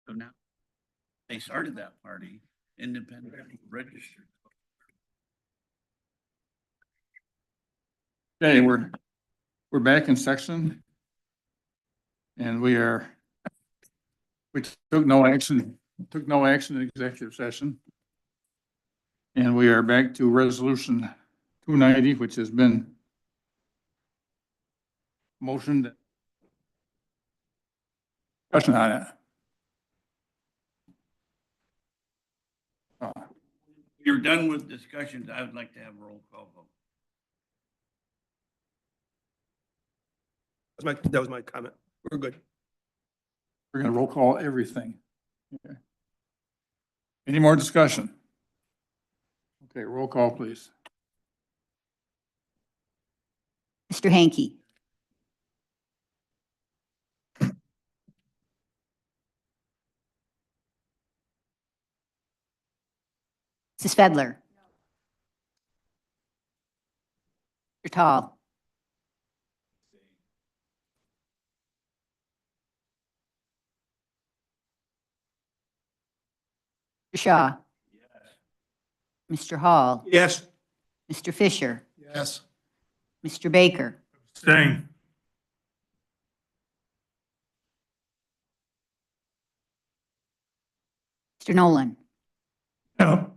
So now they started that party, independent registered. Okay, we're back in section. And we took no action in executive session. And we are back to resolution 290, which has been motioned. Question on it. You're done with discussions. I would like to have a roll call vote. That was my comment. We're good. We're going to roll call everything. Okay. Any more discussion? Okay, roll call, please. Mr. Hanky. Mrs. Fedler. Mr. Tall. Mr. Shaw. Mr. Hall. Yes. Mr. Fisher. Yes. Mr. Baker. Staying. Mr. Nolan. No.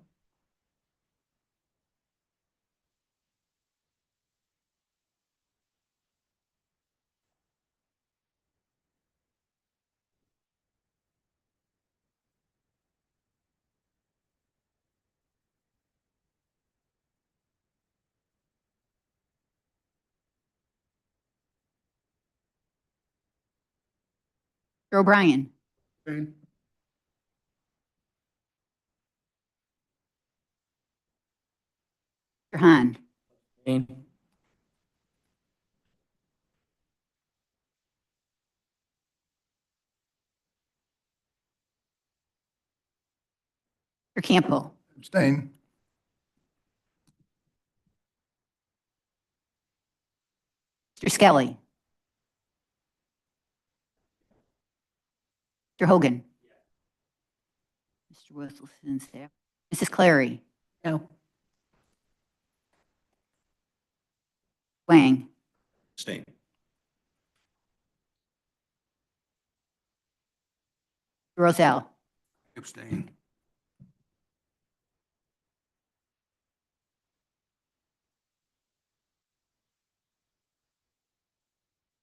Mr. O'Brien. Staying. Mr. Hahn. Mr. Campbell. Staying. Mr. Skelly. Mr. Hogan. Mr. Wilson staff. Mrs. Clary. No. Wang. Staying. Roselle. Abstain.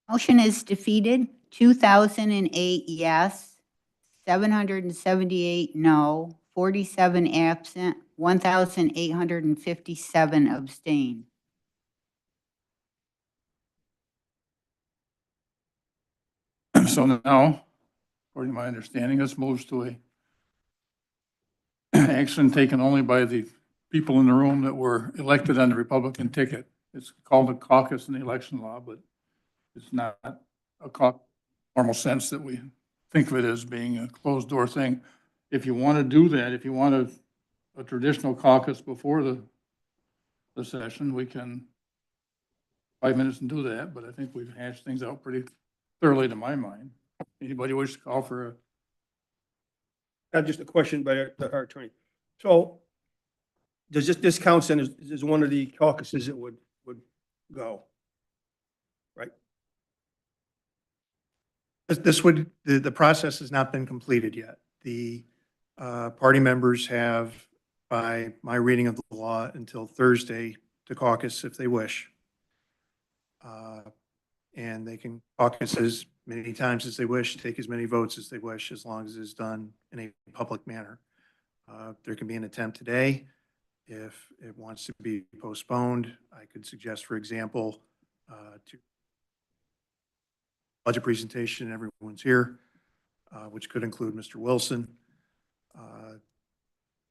Motion is defeated, 2008 yes, 778 no, 47 absent, 1,857 abstain. So now, according to my understanding, this moves to a action taken only by the people in the room that were elected on the Republican ticket. It's called a caucus in the election law, but it's not a normal sense that we think of it as being a closed door thing. If you want to do that, if you want a traditional caucus before the session, we can 5 minutes and do that, but I think we've hashed things out pretty thoroughly to my mind. Anybody wish to call for Just a question by our attorney. So does this count then as one of the caucuses that would go? Right? The process has not been completed yet. The party members have, by my reading of the law, until Thursday to caucus if they wish. And they can caucus as many times as they wish, take as many votes as they wish, as long as it's done in a public manner. There can be an attempt today. If it wants to be postponed, I could suggest, for example, to budget presentation, everyone's here, which could include Mr. Wilson.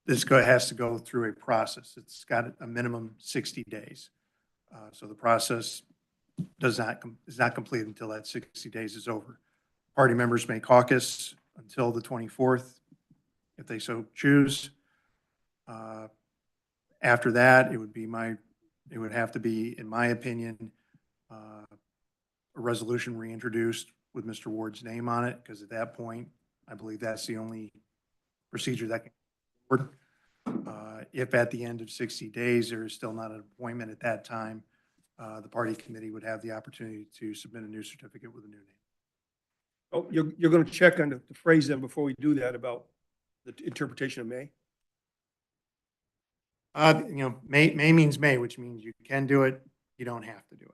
This has to go through a process. It's got a minimum 60 days. So the process is not complete until that 60 days is over. Party members may caucus until the 24th, if they so choose. After that, it would have to be, in my opinion, a resolution reintroduced with Mr. Ward's name on it, because at that point, I believe that's the only procedure that can work. If at the end of 60 days, there is still not an appointment at that time, the party committee would have the opportunity to submit a new certificate with a new name. Oh, you're going to check on the phrase then before we do that about the interpretation of may? May means may, which means you can do it, you don't have to do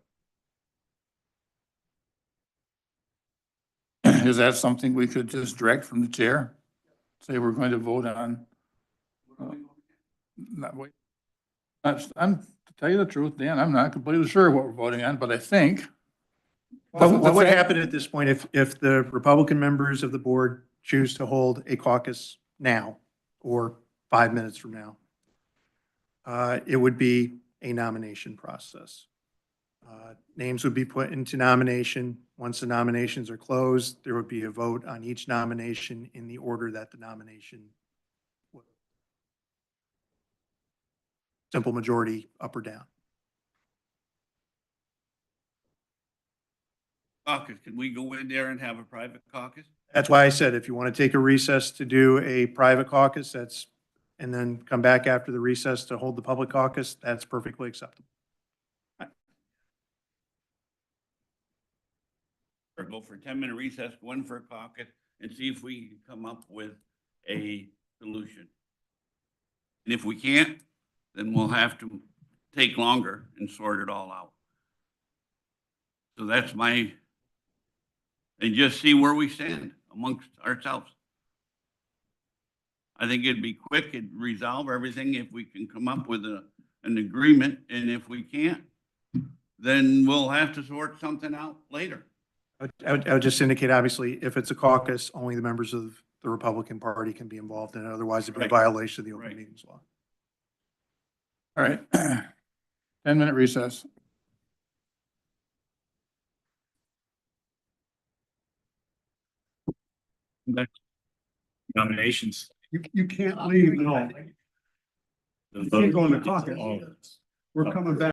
it. Is that something we could just direct from the chair? Say we're going to vote on? Not wait. To tell you the truth, Dan, I'm not completely sure what we're voting on, but I think. What would happen at this point if the Republican members of the board choose to hold a caucus now or 5 minutes from now? It would be a nomination process. Names would be put into nomination. Once the nominations are closed, there would be a vote on each nomination in the order that the nomination would. Simple majority, up or down. Caucus, can we go in there and have a private caucus? That's why I said, if you want to take a recess to do a private caucus, and then come back after the recess to hold the public caucus, that's perfectly acceptable. Or go for a 10-minute recess, go in for a caucus, and see if we can come up with a solution. And if we can't, then we'll have to take longer and sort it all out. So that's and just see where we stand amongst ourselves. I think it'd be quick and resolve everything if we can come up with an agreement, and if we can't, then we'll have to sort something out later. I would just indicate, obviously, if it's a caucus, only the members of the Republican Party can be involved in it. Otherwise, it'd be a Right. violation of the open Right. meetings law. All right. 10-minute recess. Nominations. You can't leave, no. You can't go in the caucus. We're coming back.